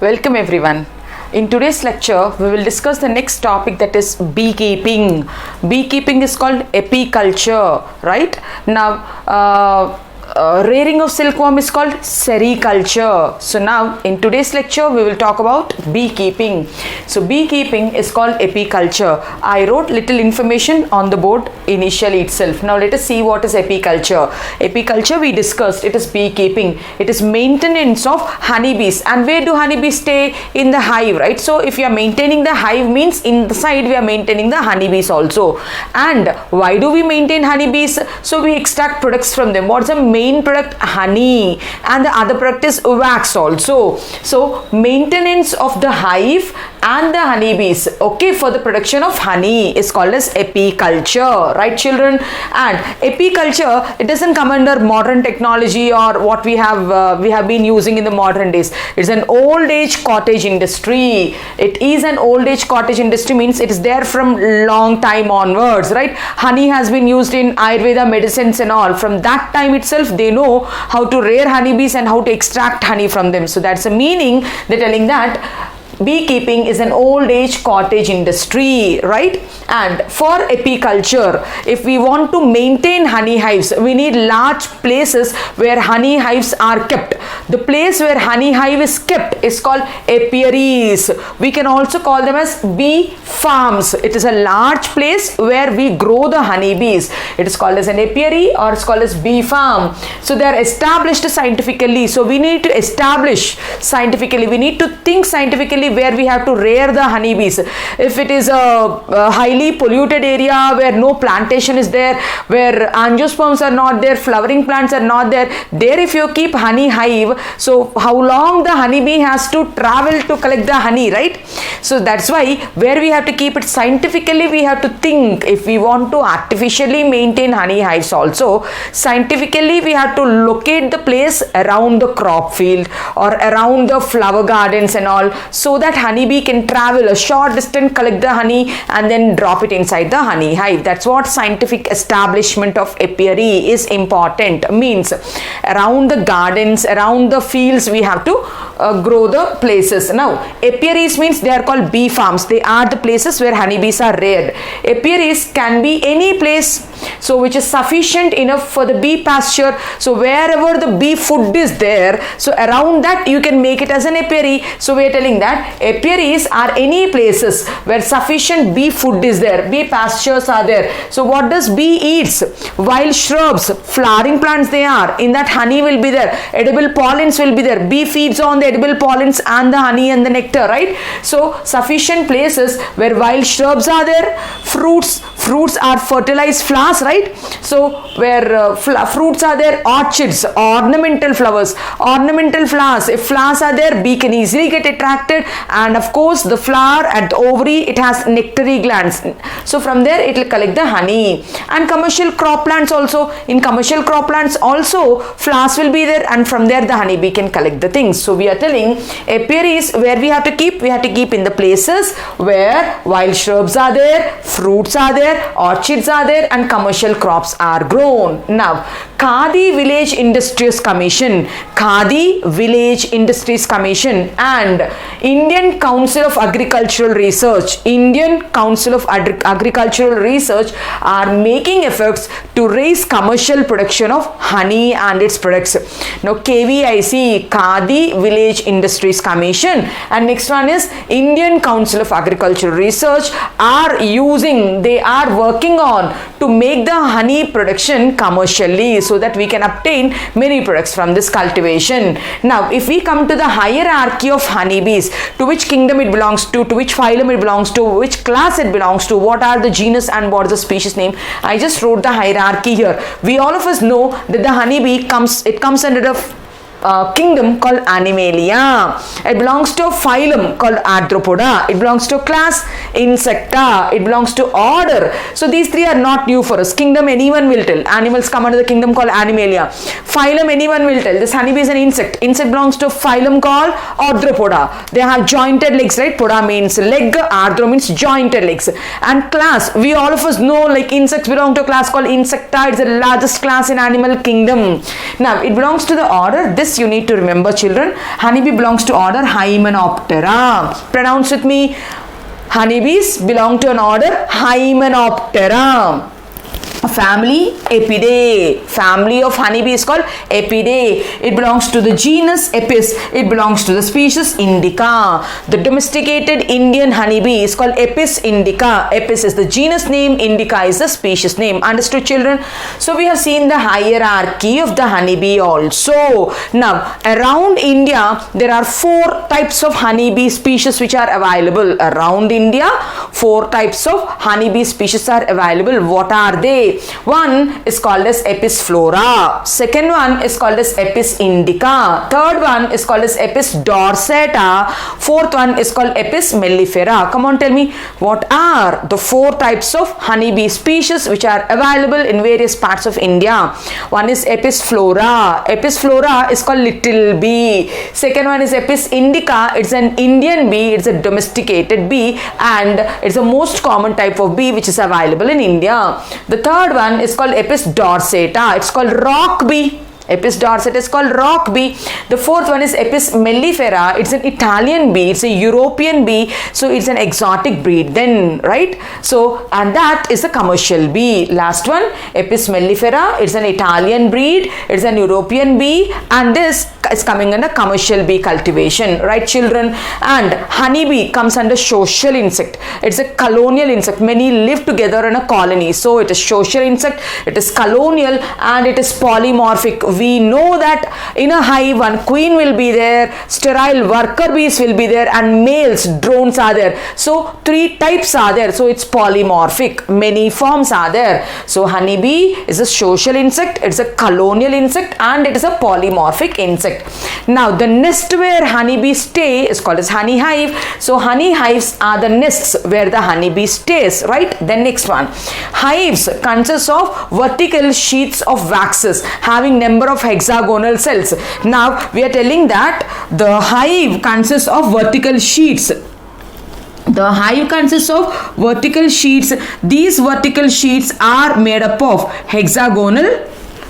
Welcome everyone. In today's lecture, we will discuss the next topic, that is beekeeping. Beekeeping is called apiculture, right? Now, rearing of silkworm is called sericulture. So now in today's lecture we will talk about beekeeping. So beekeeping is called apiculture. I wrote little information on the board initially itself. Now let us see what is apiculture. Apiculture we discussed, it is beekeeping. It is maintenance of honeybees. And where do honeybees stay? In the hive, right? So if you are maintaining the hive means inside we are maintaining the honeybees also. And why do we maintain honeybees? So we extract products from them. What's the main product? Honey, and the other product is wax also. So maintenance of the hive and the honeybees, okay, for the production of honey is called as apiculture, right children? And apiculture, it doesn't come under modern technology or what we have been using in the modern days. It's an old age cottage industry. It is an old age cottage industry, means it is there from long time onwards, right? Honey has been used in Ayurveda medicines and all. From that time itself they know how to rear honeybees and how to extract honey from them. So that's the meaning. They're telling that beekeeping is an old age cottage industry, right? And for apiculture, if we want to maintain honey hives, we need large places where honey hives are kept. The place where honey hive is kept is called apiaries. We can also call them as bee farms. It is a large place where we grow the honeybees. It is called as an apiary or it's called as bee farm. So they are established scientifically. So we need to establish scientifically. We need to think scientifically where we have to rear the honeybees. If it is a highly polluted area where no plantation is there, where angiosperms are not there, flowering plants are not there, there if you keep honey hive, so how long the honeybee has to travel to collect the honey, right? So that's why where we have to keep it scientifically, we have to think. If we want to artificially maintain honey hives also, scientifically we have to locate the place around the crop field or around the flower gardens and all, so that honeybee can travel a short distance, collect the honey and then drop it inside the honey hive. That's what scientific establishment of apiary is important. Means around the gardens, around the fields we have to grow the places. Now apiaries means they are called bee farms. They are the places where honeybees are reared. Apiaries can be any place so which is sufficient enough for the bee pasture. So wherever the bee food is there, so around that you can make it as an apiary. So we are telling that apiaries are any places where sufficient bee food is there, bee pastures are there. So what does bee eats? Wild shrubs, flowering plants they are. In that honey will be there. Edible pollens will be there. Bee feeds on the edible pollens and the honey and the nectar, right? So sufficient places where wild shrubs are there, fruits are fertilized flowers, right? So where fruits are there, orchids, ornamental flowers. If flowers are there, bee can easily get attracted, and of course the flower at the ovary, it has nectary glands. So from there it will collect the honey. And commercial crop plants also, in commercial crop plants also flowers will be there, and from there the honeybee can collect the things. So we are telling apiaries where we have to keep in the places where wild shrubs are there, fruits are there, orchids are there, and commercial crops are grown. Now Khadi Village Industries Commission and Indian Council of Agricultural Research are making efforts to raise commercial production of honey and its products. Now KVIC, Khadi Village Industries Commission, and next one is Indian Council of Agricultural Research they are working on to make the honey production commercially, so that we can obtain many products from this cultivation. Now if we come to the hierarchy of honeybees, to which kingdom it belongs to which phylum it belongs to, which class it belongs to, what are the genus and what is the species name, I just wrote the hierarchy here. We all of us know that the honeybee comes under the kingdom called Animalia. It belongs to a phylum called Arthropoda. It belongs to a class Insecta. It belongs to order. So these three are not new for us. Kingdom anyone will tell. Animals come under the kingdom called Animalia. Phylum anyone will tell. This honeybee is an insect. Insect belongs to a phylum called Arthropoda. They have jointed legs, right? Poda means leg, arthro means jointed legs. And class, we all of us know, like insects belong to a class called Insecta. It's the largest class in animal kingdom. Now it belongs to the order. This this you need to remember, children. Honeybee belongs to order Hymenoptera. Pronounce with me. Honeybees belong to an order Hymenoptera. Family Apidae. Family of honeybee is called Apidae. It belongs to the genus Apis. It belongs to the species Indica. The domesticated Indian honeybee is called Apis indica. Apis is the genus name, Indica is the species name. Understood, children? So we have seen the hierarchy of the honeybee also. Now around India there are 4 types of honeybee species which are available. Around India 4 types of honeybee species are available. What are they? One is called as Apis flora. Second one is called as Apis indica. Third one is called as Apis dorsata. Fourth one is called Apis mellifera. Come on, tell me, what are the 4 types of honeybee species which are available in various parts of India? One is Apis flora. Apis flora is called little bee. Second one is Apis indica. It's an Indian bee. It's a domesticated bee and it's the most common type of bee which is available in India. The third one is called Apis dorsata. It's called rock bee. Apis dorsata is called rock bee. The fourth one is Apis mellifera. It's an Italian bee. It's a European bee. So it's an exotic breed then, right? So, and that is a commercial bee. Last one, Apis mellifera. It's an Italian breed. It's an European bee. And this is coming under commercial bee cultivation, right, children? And honeybee comes under social insect. It's a colonial insect. Many live together in a colony. So it is social insect, it is colonial, and it is polymorphic. We know that in a hive one queen will be there, sterile worker bees will be there, and males, drones are there. So 3 types are there. So it's polymorphic. Many forms are there. So honeybee is a social insect, it's a colonial insect, and it is a polymorphic insect. Now the nest where honeybees stay is called as honey hive. So honey hives are the nests where the honeybee stays, right? Then next one, hives consist of vertical sheets of waxes having number of hexagonal cells. Now we are telling that the hive consists of vertical sheets. The hive consists of vertical sheets. These vertical sheets are made up of hexagonal.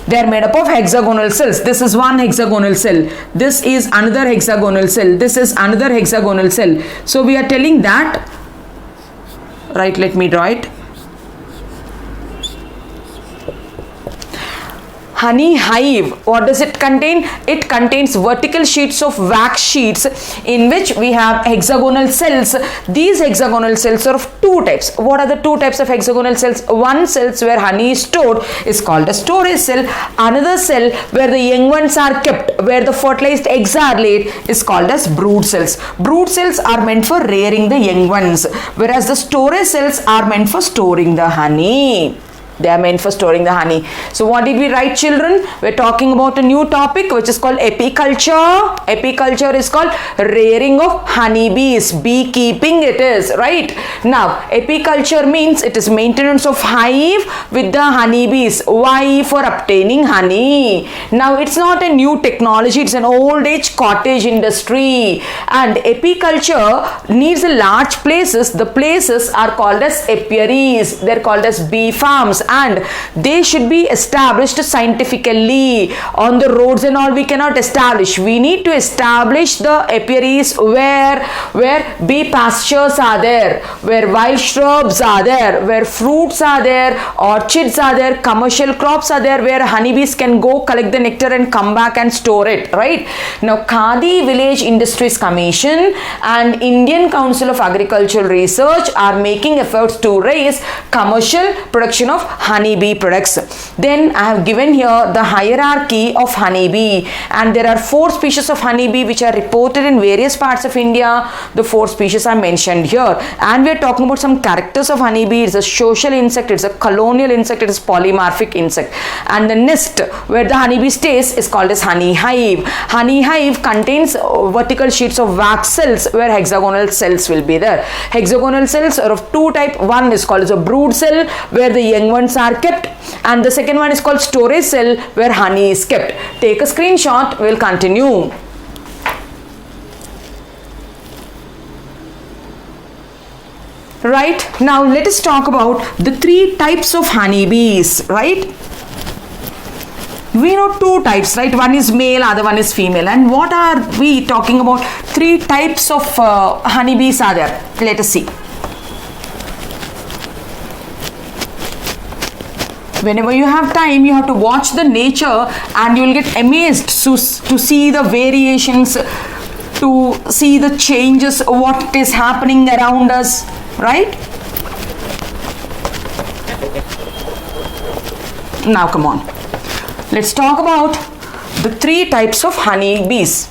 They are made up of hexagonal cells. This is one hexagonal cell. This is another hexagonal cell. This is another hexagonal cell. So we are telling that, right, let me draw it. Honey hive, what does it contain? It contains vertical sheets of wax sheets in which we have hexagonal cells. These hexagonal cells are of 2 types. What are the 2 types of hexagonal cells? One cells where honey is stored is called a storage cell. Another cell where the young ones are kept, where the fertilized eggs are laid, is called as brood cells. Brood cells are meant for rearing the young ones, whereas the storage cells are meant for storing the honey. They are meant for storing the honey. So what did we write, children? We're talking about a new topic which is called apiculture. Apiculture is called rearing of honeybees. Beekeeping it is, right? Now, apiculture means it is maintenance of hive with the honeybees. Why? For obtaining honey. Now, it's not a new technology. It's an old age cottage industry. And apiculture needs a large places. The places are called as apiaries. They're called as bee farms. And they should be established scientifically. On the roads and all we cannot establish. We need to establish the apiaries where bee pastures are there, where wild shrubs are there, where fruits are there, orchids are there, commercial crops are there, where honeybees can go collect the nectar and come back and store it, right? Now, Khadi Village Industries Commission and Indian Council of Agricultural Research are making efforts to raise commercial production of honeybee products. Then I have given here the hierarchy of honeybee, and there are 4 species of honeybee which are reported in various parts of India. The 4 species are mentioned here, and we are talking about some characters of honeybee. It's a social insect, it's a colonial insect, it is polymorphic insect, and the nest where the honeybee stays is called as honey hive. Honey hive contains vertical sheets of wax cells where hexagonal cells will be there. Hexagonal cells are of 2 types. One is called as a brood cell where the young ones are kept, and the second one is called storage cell where honey is kept. Take a screenshot. We'll continue. Right, now let us talk about the 3 types of honeybees, right? We know two types, right? One is male, other one is female. And what are we talking about? Three types of honeybees are there. Let us see. Whenever you have time, you have to watch the nature and you will get amazed to see the variations, to see the changes, what is happening around us, right? Now come on. Let's talk about the three types of honey bees.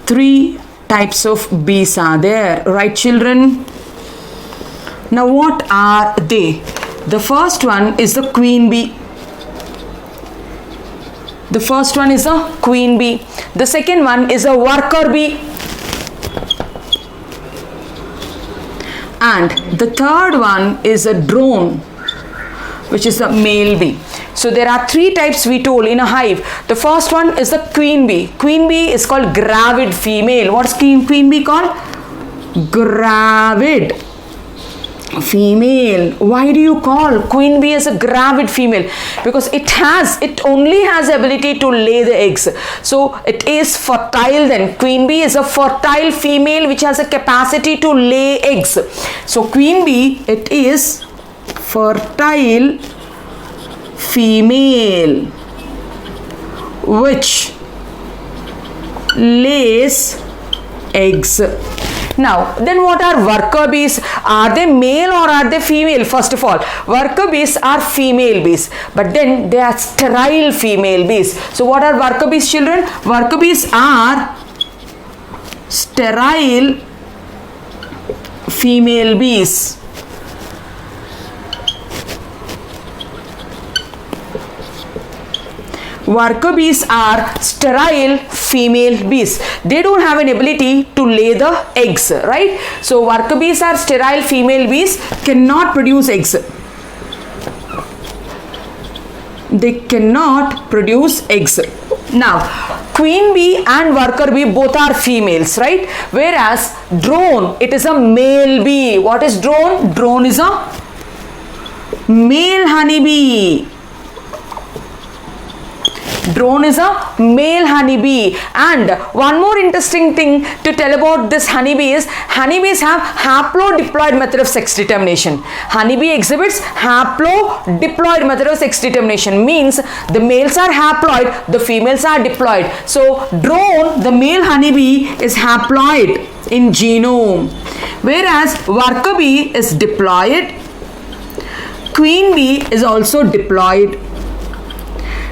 Three types of bees are there, right children? Now what are they? The first one is the queen bee. The first one is a queen bee. The second one is a worker bee. And the third one is a drone, which is the male bee. So there are three types we told in a hive. The first one is the queen bee. Queen bee is called gravid female. What's queen bee called? Gravid female. Why do you call queen bee as a gravid female? Because it only has ability to lay the eggs. So it is fertile then. Queen bee is a fertile female which has a capacity to lay eggs. So queen bee, it is fertile female which lays eggs. Now, then what are worker bees? Are they male or are they female? First of all, worker bees are female bees, but then they are sterile female bees. So what are worker bees, children? Worker bees are sterile female bees. Worker bees are sterile female bees. They don't have an ability to lay the eggs, right? So worker bees are sterile female bees, cannot produce eggs. They cannot produce eggs. Now, queen bee and worker bee both are females, right? Whereas drone, it is a male bee. What is drone? Drone is a male honeybee. Drone is a male honeybee. And one more interesting thing to tell about this honeybee is honeybees have haplodiploid method of sex determination. Honeybee exhibits haplodiploid method of sex determination, means the males are haploid, the females are diploid. So drone, the male honeybee, is haploid in genome, whereas worker bee is diploid. Queen bee is also diploid.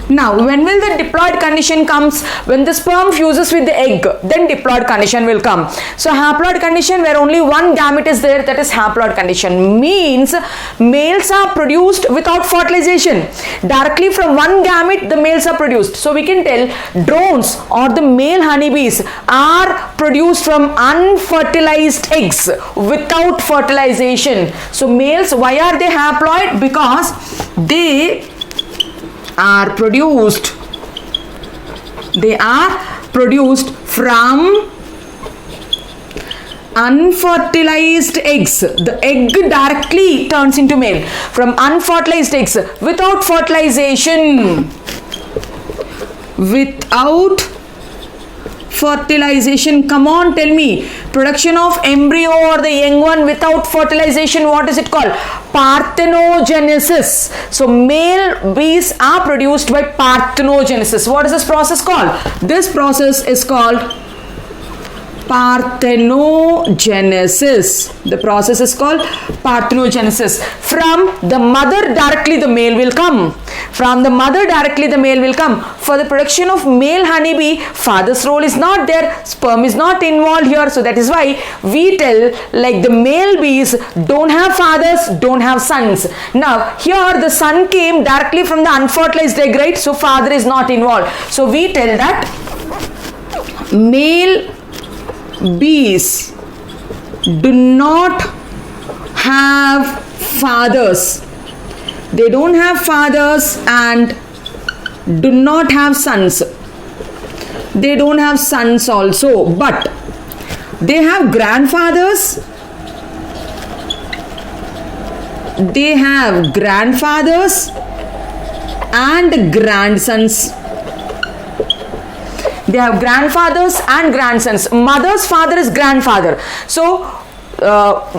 Now, when will the diploid condition comes? When the sperm fuses with the egg, then diploid condition will come. So, haploid condition where only one gamete is there, that is haploid condition, means males are produced without fertilization. Directly from one gamete, the males are produced. So, we can tell drones or the male honeybees are produced from unfertilized eggs without fertilization. So, males, why are they haploid? Because they are produced from unfertilized eggs. The egg directly turns into male from unfertilized eggs without fertilization. Without fertilization. Come on, tell me. Production of embryo or the young one without fertilization, what is it called? Parthenogenesis. So male bees are produced by parthenogenesis. What is this process called? This process is called parthenogenesis. The process is called parthenogenesis. From the mother directly the male will come. From the mother directly the male will come. For the production of male honeybee, father's role is not there. Sperm is not involved here. So that is why we tell like the male bees don't have fathers, don't have sons. Now here the son came directly from the unfertilized egg, right? So father is not involved. So we tell that male bees do not have fathers. They don't have fathers and do not have sons. They don't have sons also, but they have grandfathers they have grandfathers and grandsons. They have grandfathers and grandsons. Mother's father is grandfather. So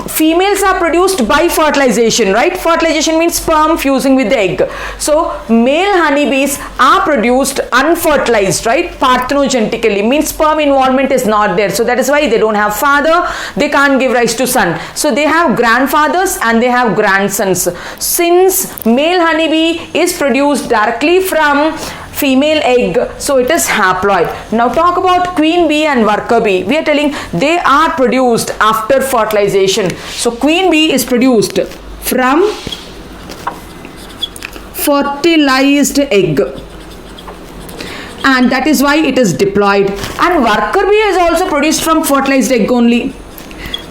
females are produced by fertilization, right? Fertilization means sperm fusing with the egg. So male honeybees are produced unfertilized, right? Parthenogenetically means sperm involvement is not there. So that is why they don't have father, they can't give rise to son. So they have grandfathers and they have grandsons. Since male honeybee is produced directly from female egg, so it is haploid. Now talk about queen bee and worker bee. We are telling they are produced after fertilization. So queen bee is produced from fertilized egg, and that is why it is diploid. And worker bee is also produced from fertilized egg only.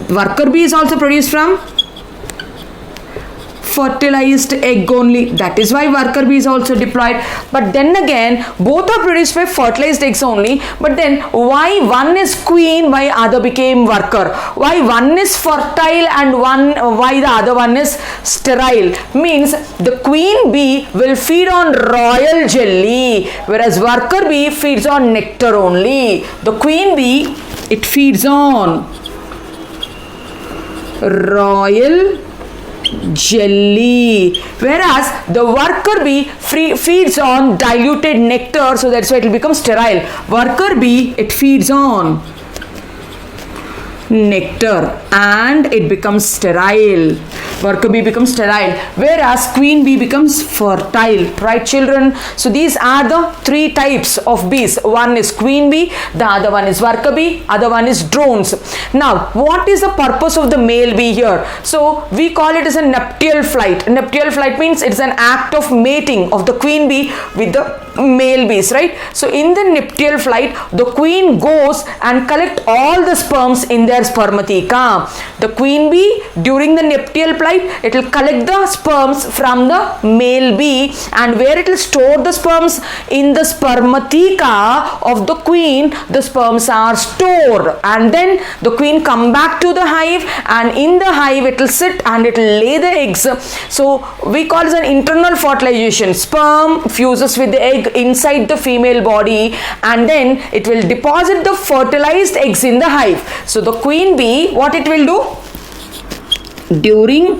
Worker bee is also produced from fertilized egg only. That is why worker bee is also diploid. But then again, both are produced by fertilized eggs only. But then why one is queen, why other became worker? Why one is fertile and why the other one is sterile? Means the queen bee will feed on royal jelly, whereas worker bee feeds on nectar only. The queen bee, it feeds on royal jelly, whereas the worker bee feeds on diluted nectar, so that's why it will become sterile. Worker bee, it feeds on nectar and it becomes sterile. Worker bee becomes sterile, whereas queen bee becomes fertile, right children? So these are the three types of bees. One is queen bee, the other one is worker bee, other one is drones. Now what is the purpose of the male bee here? So we call it as a nuptial flight. Nuptial flight means it's an act of mating of the queen bee with the male bees, right? So in the nuptial flight, the queen goes and collect all the sperms in their spermatheca. The queen bee during the nuptial flight, it will collect the sperms from the male bee, and where it will store the sperms in the spermatheca of the queen. The sperms are stored, and then the queen come back to the hive, and in the hive it will sit and it will lay the eggs. So we call it an internal fertilization. Sperm fuses with the egg inside the female body, and then it will deposit the fertilized eggs in the hive. So the queen bee, what it will do? During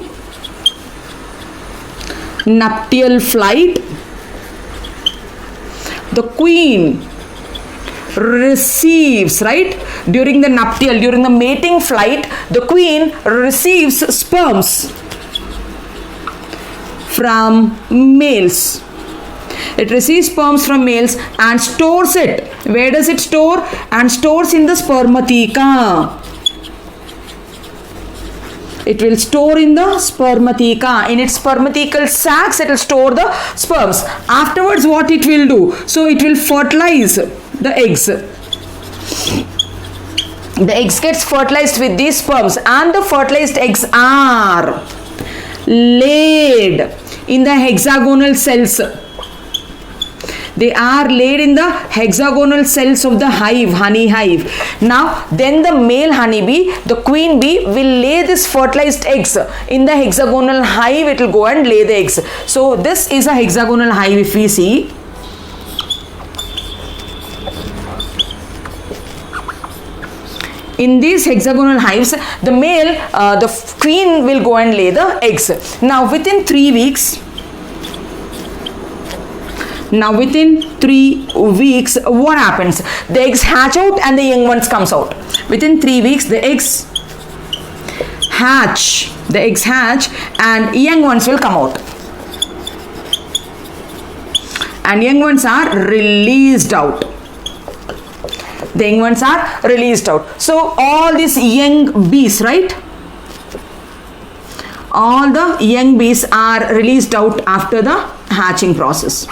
nuptial flight, the queen receives, right? During the nuptial, during the mating flight, the queen receives sperms from males. It receives sperms from males and stores it. Where does it store? And stores in the spermatheca. It will store in the spermatheca. In its spermathecal sacs, it will store the sperms. Afterwards, what it will do? So it will fertilize the eggs. The eggs gets fertilized with these sperms, and the fertilized eggs are laid in the hexagonal cells. They are laid in the hexagonal cells of the hive, honey hive. Now, then the male honeybee, the queen bee, will lay this fertilized eggs in the hexagonal hive. It will go and lay the eggs. So, this is a hexagonal hive if we see. In these hexagonal hives, the male, the queen will go and lay the eggs. Now, within 3 weeks, what happens? The eggs hatch out and the young ones comes out. Within 3 weeks, the eggs hatch. And young ones will come out. And young ones are released out. The young ones are released out. So all these young bees, right? All the young bees are released out after the hatching process.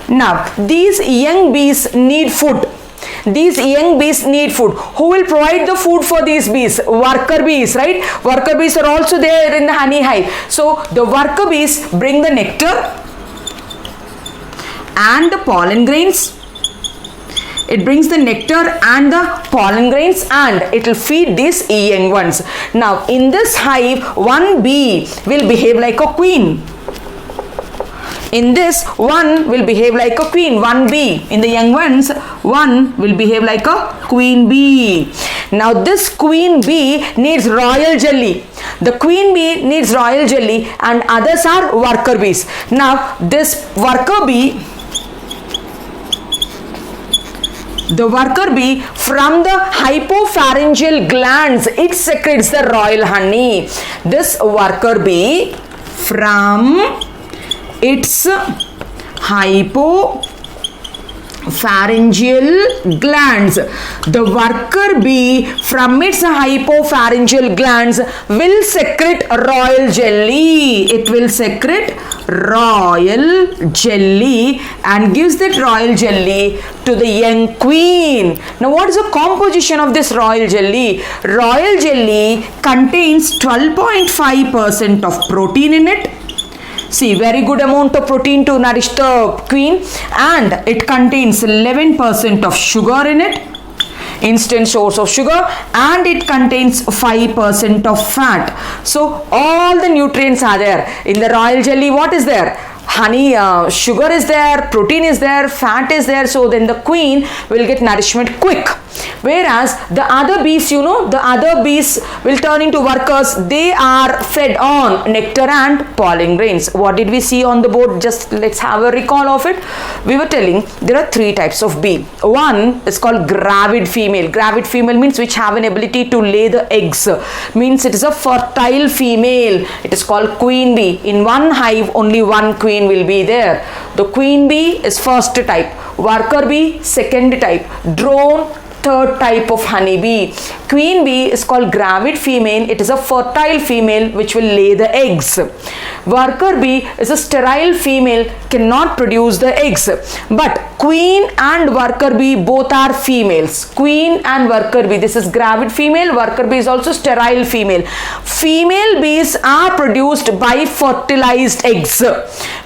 Now, these young bees need food. Who will provide the food for these bees? Worker bees, right? Worker bees are also there in the honey hive. So, the worker bees bring the nectar and the pollen grains It brings the nectar and the pollen grains, and it will feed these young ones. Now in this hive, one bee will behave like a queen. In this, one will behave like a queen, one bee. In the young ones, one will behave like a queen bee. Now this queen bee needs royal jelly. The queen bee needs royal jelly, and others are worker bees. Now this worker bee, the worker bee, from the hypopharyngeal glands, it secretes the royal honey. This worker bee, from its hypopharyngeal glands, the worker bee from its hypopharyngeal glands will secrete royal jelly. It will secrete royal jelly and gives that royal jelly to the young queen. Now what is the composition of this royal jelly? Royal jelly contains 12.5% of protein in it. See, very good amount of protein to nourish the queen, and it contains 11% of sugar in it, instant source of sugar, and it contains 5% of fat. So all the nutrients are there in the royal jelly. What is there? Honey, sugar is there, protein is there, fat is there. So then the queen will get nourishment quick. Whereas the other bees, the other bees will turn into workers. They are fed on nectar and pollen grains. What did we see on the board? Just let's have a recall of it. We were telling there are three types of bee. One is called gravid female. Gravid female means which have an ability to lay the eggs. Means it is a fertile female. It is called queen bee. In one hive, only one queen will be there. The queen bee is first type. Worker bee, second type. Drone, third type of honeybee. Queen bee is called gravid female. It is a fertile female which will lay the eggs. Worker bee is a sterile female, cannot produce the eggs. But queen and worker bee both are females. Queen and worker bee. This is gravid female. Worker bee is also sterile female. Female bees are produced by fertilized eggs.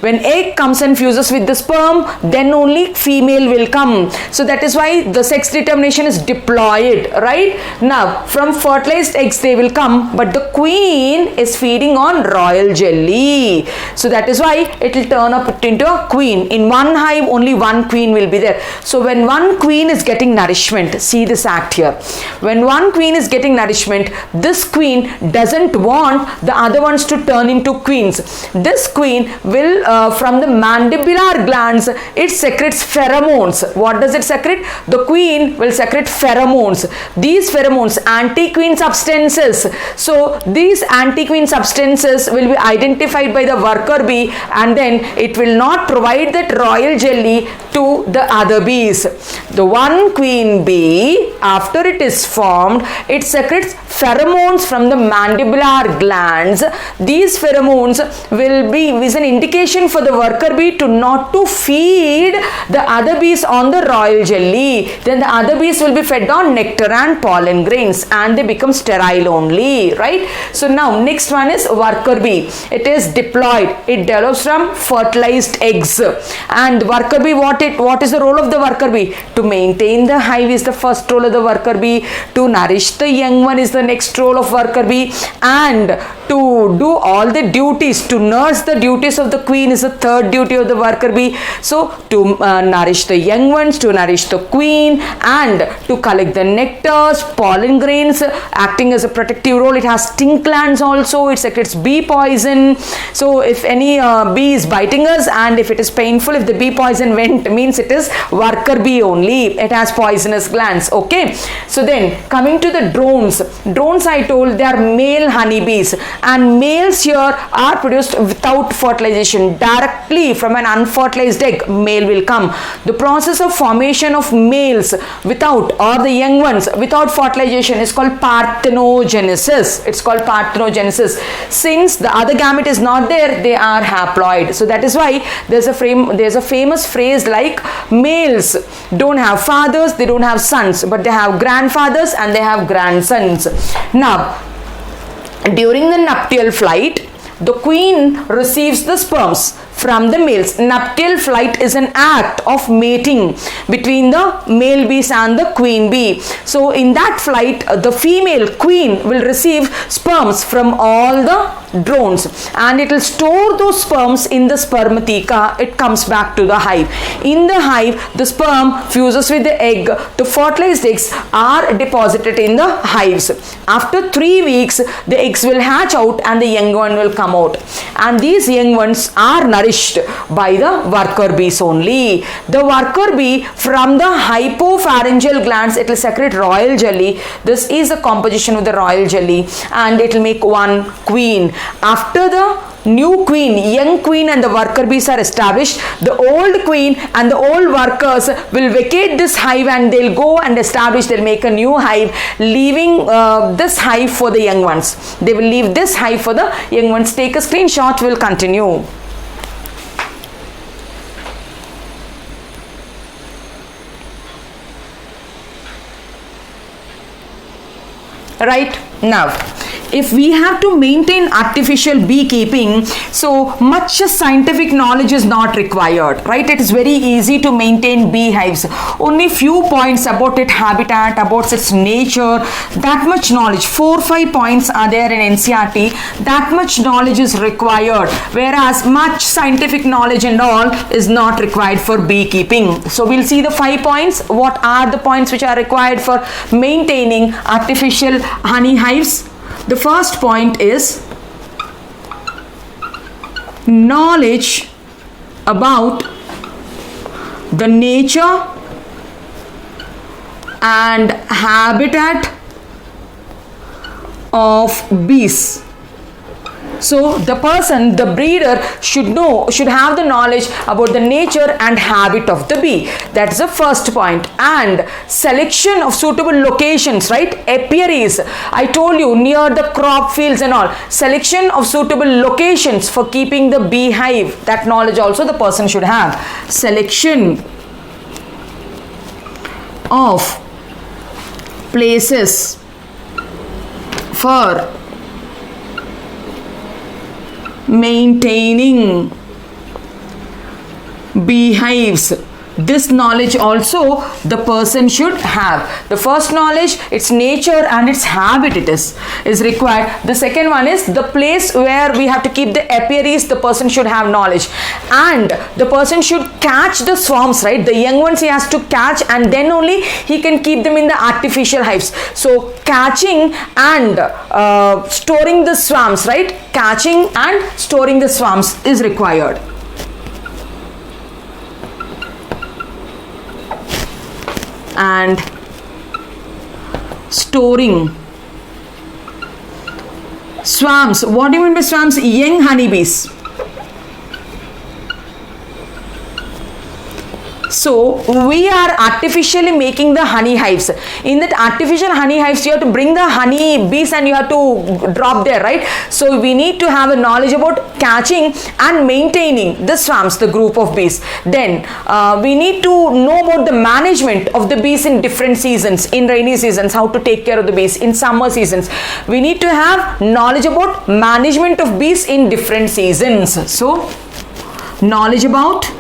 When egg comes and fuses with the sperm, then only female will come. So that is why the sex determination is diploid, right? Now from fertilized eggs they will come, but the queen is feeding on royal jelly. So that is why it will turn up into a queen. In one hive only one queen will be there. So when one queen is getting nourishment, see this act here. When one queen is getting nourishment, this queen doesn't want the other ones to turn into queens. This queen will from the mandibular glands, it secretes pheromones. What does it secrete? The queen will secrete pheromones. These pheromones, anti-queen substances. So these anti-queen substances will be identified by the worker bee, and then it will not provide that royal jelly to the other bees. The one queen bee, after it is formed, it secretes pheromones from the mandibular glands. These pheromones will be is an indication for the worker bee to not to feed the other bees on the royal jelly. Then the other bees will be fed on nectar and pollen grains, and they become sterile only, right? So now next one is worker bee. It is diploid. It develops from fertilized eggs. And worker bee, what is the role of the worker bee? To maintain the hive is the first role of the worker bee. To nourish the young one is the next role of worker bee, and to do all the duties, to nurse the duties of the queen is the third duty of the worker bee. So to nourish the young ones, to nourish the queen, and to collect the nectars, pollen grains, acting as a protective role. It has sting glands also. It secretes bee poison. So if any bee is biting us, and if it is painful, if the bee poison went, means it is worker bee only. It has poisonous glands. Okay. So then coming to the drones. Drones, I told, they are male honeybees, and males here are produced without fertilization. Directly from an unfertilized egg, male will come. The process of formation of males without, or the young ones without fertilization, is called parthenogenesis. It's called parthenogenesis. Since the other gamete is not there, they are haploid. So that is why there's a famous phrase like males don't have fathers, they don't have sons, but they have grandfathers and they have grandsons. Now during the nuptial flight, the queen receives the sperms from the males. Nuptial flight is an act of mating between the male bees and the queen bee. So in that flight, the female queen will receive sperms from all the drones, and it will store those sperms in the spermatheca. It comes back to the hive. In the hive, the sperm fuses with the egg. The fertilized eggs are deposited in the hives. After 3 weeks, the eggs will hatch out and the young one will come out, and these young ones are nourished by the worker bees only. The worker bee, from the hypopharyngeal glands, it will secrete royal jelly. This is the composition of the royal jelly, and it will make one queen. After the new queen, young queen and the worker bees are established, the old queen and the old workers will vacate this hive and they'll go and establish, they'll make a new hive, leaving this hive for the young ones. They will leave this hive for the young ones. Take a screenshot, we'll continue. Right now, if we have to maintain artificial beekeeping, so much scientific knowledge is not required, right? It is very easy to maintain beehives. Only few points about its habitat, about its nature, that much knowledge, 4-5 points are there in NCERT. That much knowledge is required, whereas much scientific knowledge and all is not required for beekeeping. So we'll see the 5 points. What are the points which are required for maintaining artificial honey hives? The first point is knowledge about the nature and habitat of bees. So the person, the breeder, should have the knowledge about the nature and habit of the bee. That's the first point. And selection of suitable locations, right? Apiaries, I told you, near the crop fields and all. Selection of suitable locations for keeping the beehive, that knowledge also the person should have. Selection of places for maintaining beehives. This knowledge also the person should have. The first knowledge, its nature and its habit is required. The second one is the place where we have to keep the apiaries. The person should have knowledge, and the person should catch the swarms, right? The young ones he has to catch, and then only he can keep them in the artificial hives. So catching and storing the swarms, right? Catching and storing the swarms is required. And storing swarms. What do you mean by swarms? Young honeybees. So we are artificially making the honey hives. In that artificial honey hives, you have to bring the honey bees and you have to drop there, right? So we need to have a knowledge about catching and maintaining the swarms, the group of bees. Then we need to know about the management of the bees in different seasons. In rainy seasons, how to take care of the bees. In summer seasons, we need to have knowledge about management of bees in different seasons. So knowledge about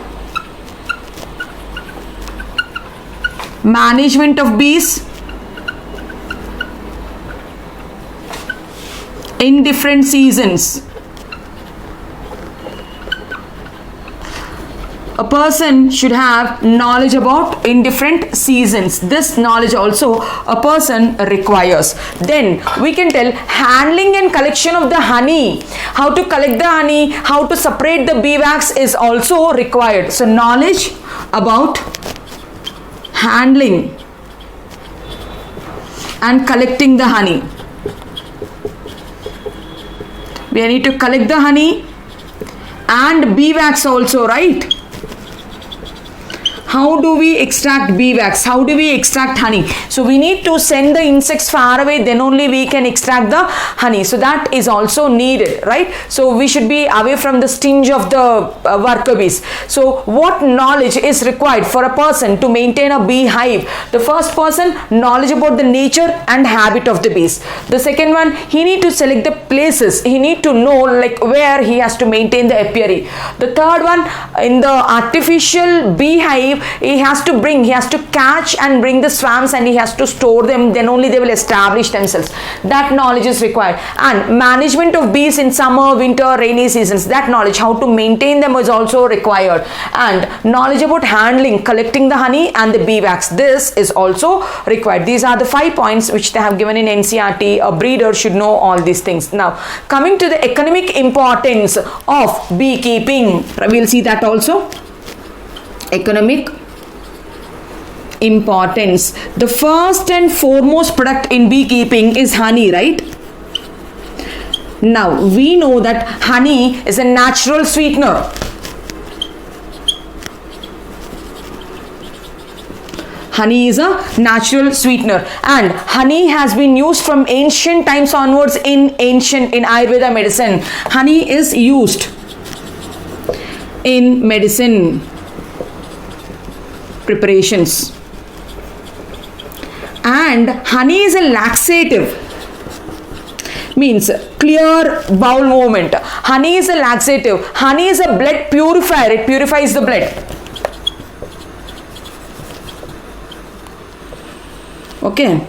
management of bees in different seasons. A person should have knowledge about in different seasons. This knowledge also a person requires. Then we can tell handling and collection of the honey. How to collect the honey, how to separate the bee wax is also required. So knowledge about handling and collecting the honey. We need to collect the honey and bee wax also, right? how do we extract bee wax? How do we extract honey? So we need to send the insects far away, then only we can extract the honey. So that is also needed, right? So we should be away from the sting of the worker bees. So what knowledge is required for a person to maintain a beehive? The first person, knowledge about the nature and habit of the bees. The second one, he need to select the places. He need to know like where he has to maintain the apiary. The third one, in the artificial beehive, he has to catch and bring the swarms, and he has to store them, then only they will establish themselves. That knowledge is required. And management of bees in summer, winter, rainy seasons, that knowledge, how to maintain them, is also required. And knowledge about handling, collecting the honey and the bee wax, this is also required. These are the 5 points which they have given in NCERT. A breeder should know all these things. Now coming to the economic importance of beekeeping, we'll see that also. Economic importance. The first and foremost product in beekeeping is honey, right? Now we know that honey is a natural sweetener. Honey is a natural sweetener, and honey has been used from ancient times onwards in Ayurveda medicine. Honey is used in medicine preparations, and honey is a laxative, means clear bowel movement. Honey is a laxative. Honey is a blood purifier. It purifies the blood. Okay.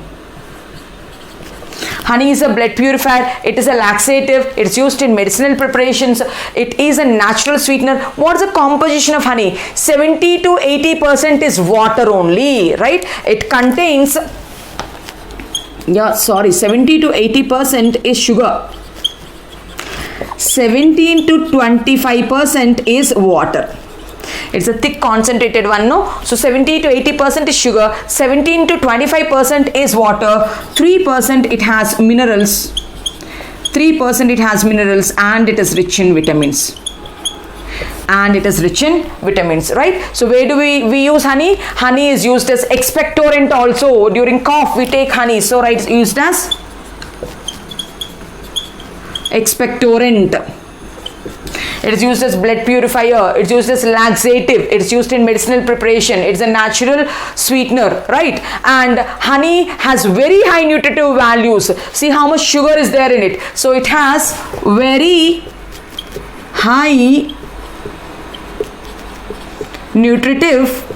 Honey is a blood purifier. It is a laxative. It's used in medicinal preparations. It is a natural sweetener. What is the composition of honey? 70 to 80% is water only, right? It contains 70 to 80% is sugar. 17 to 25% is water. It's a thick concentrated one, no? So 70 to 80% is sugar, 17 to 25% is water, 3% it has minerals, 3% it has minerals, and it is rich in vitamins. Right? So where do we use honey? Honey is used as expectorant also. During cough we take honey, so right, it's used as expectorant. It is used as blood purifier. It's used as laxative. It's used in medicinal preparation. It's a natural sweetener, right? And honey has very high nutritive values. See how much sugar is there in it. So it has very high nutritive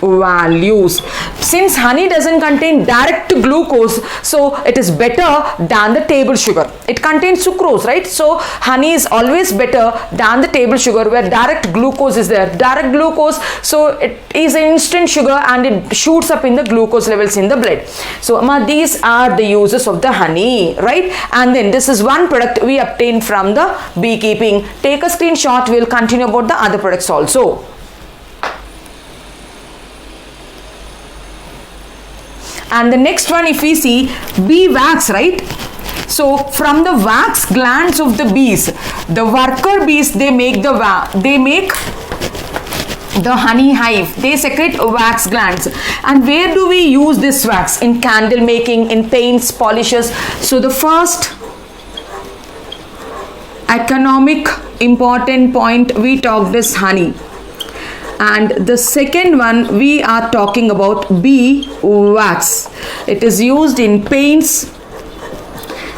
values. Since honey doesn't contain direct glucose, so it is better than the table sugar. It contains sucrose, right? So honey is always better than the table sugar where direct glucose is there. Direct glucose, so it is an instant sugar and it shoots up in the glucose levels in the blood. So these are the uses of the honey, right? And then this is one product we obtain from the beekeeping. Take a screenshot. We'll continue about the other products also. And the next one, if we see, bee wax, right? So from the wax glands of the bees, the worker bees, they make the honey hive. They secrete wax glands. And where do we use this wax? In candle making, in paints, polishes. So the first economic important point we talked is honey. And the second one we are talking about bee wax. It is used in paints,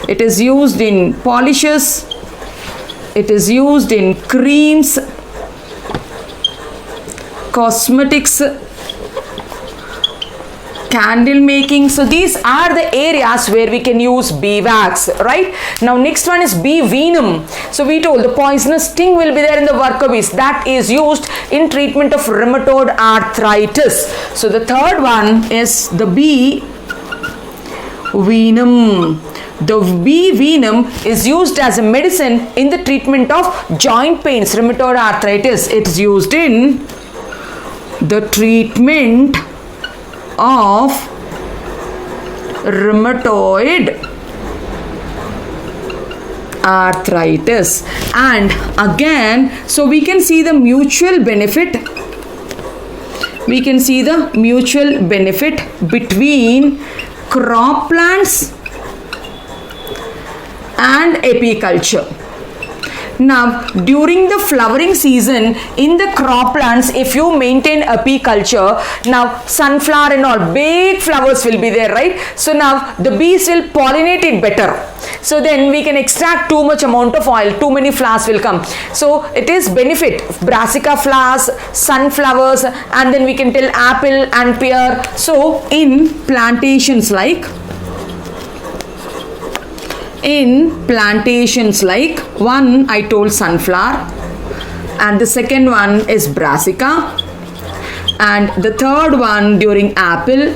it is used in polishes, it is used in creams, cosmetics, candle making. So these are the areas where we can use bee wax, right? Now next one is bee venom. So we told the poisonous sting will be there in the worker bees. That is used in treatment of rheumatoid arthritis. So the third one is the bee venom. The bee venom is used as a medicine in the treatment of joint pains, rheumatoid arthritis. It is used in the treatment of rheumatoid arthritis. And again, so we can see the mutual benefit we can see the mutual benefit between crop plants and apiculture. Now, during the flowering season in the crop plants, if you maintain apiculture, now sunflower and all big flowers will be there, right? So now the bees will pollinate it better. So then we can extract too much amount of oil, too many flowers will come. So it is benefit, brassica flowers, sunflowers, and then we can tell apple and pear. So in plantations like one I told sunflower, and the second one is brassica, and the third one during apple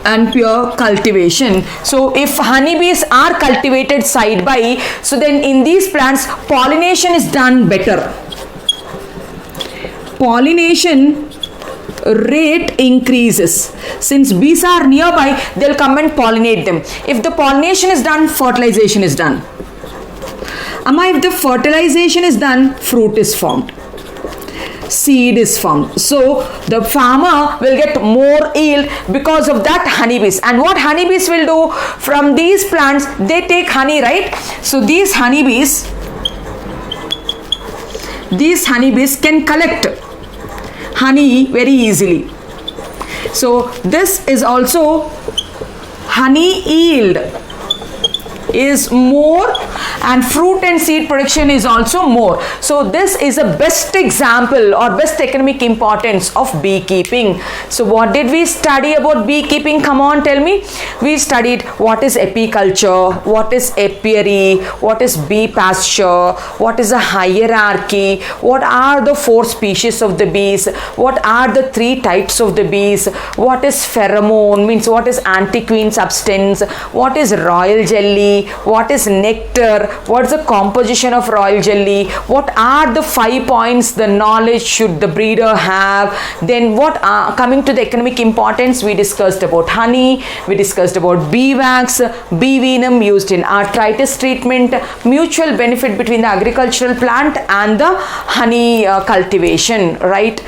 and pear cultivation. So if honeybees are cultivated side by, so then in these plants pollination is done better. Pollination rate increases. Since bees are nearby, they'll come and pollinate them. If the pollination is done, fertilization is done. Amma, if the fertilization is done, fruit is formed, seed is formed. So the farmer will get more yield because of that honeybees. And what honeybees will do from these plants, they take honey, right? So these honeybees can collect honey very easily. So this is also honey yield is more, and fruit and seed production is also more. So this is a best example or best economic importance of beekeeping. So what did we study about beekeeping? Come on, tell me. We studied what is apiculture, what is apiary, what is bee pasture, what is a hierarchy, what are the 4 species of the bees, what are the 3 types of the bees, what is pheromone, means what is antiquine substance, what is royal jelly, what is nectar, what is the composition of royal jelly, what are the 5 points the knowledge should the breeder have. Then what are coming to the economic importance, we discussed about honey, we discussed about bee wax, bee venom used in arthritis treatment, mutual benefit between the agricultural plant and the honey cultivation, right?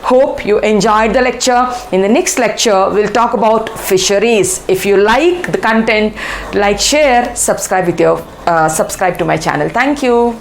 Hope you enjoyed the lecture. In the next lecture, we'll talk about fisheries. If you like the content, like, share, subscribe to my channel. Thank you.